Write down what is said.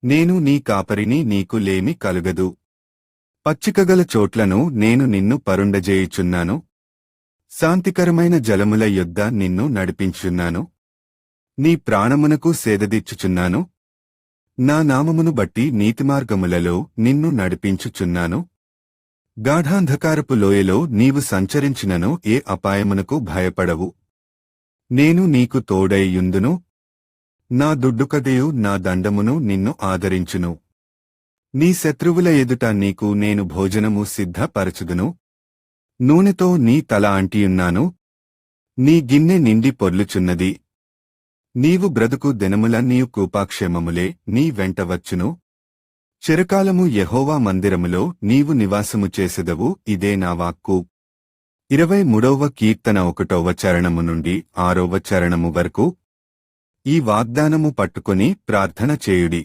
నేను నీ కాపరిని, నీకు లేమి కలుగదు. పచ్చికగల చోట్లను నేను నిన్ను పరుండజేయుచున్నాను. శాంతికరమైన జలముల యొద్ద నిన్ను నడిపించున్నాను. నీ ప్రాణమునకు సేదదీర్చుచున్నాను. నా నామమును బట్టి నీతిమార్గములలో నిన్ను నడిపించుచున్నాను. గాఢాంధకారపు లోయలో నీవు సంచరించినను ఏ అపాయమునకు భయపడవు. నేను నీకు తోడై యుందును. నా దుడ్డుకదయు నా దండమును నిన్ను ఆదరించును. నీ శత్రువుల ఎదుట నీకు నేను భోజనము సిద్ధపరచుదును. నూనెతో నీ తల అంటియున్నాను. నీ గిన్నె నిండి పొర్లుచున్నది. నీవు బ్రతుకు దినములన్నీయు కృపాక్షేమములే నీ వెంట వచ్చును. చిరకాలము యెహోవా మందిరములో నీవు నివాసము చేసెదవు. ఇదే నా వాక్కు. 23వ కీర్తన 1వ చరణము నుండి 6వ చరణము వరకు. ఈ వాగ్దానము పట్టుకొని ప్రార్థన చేయుడి.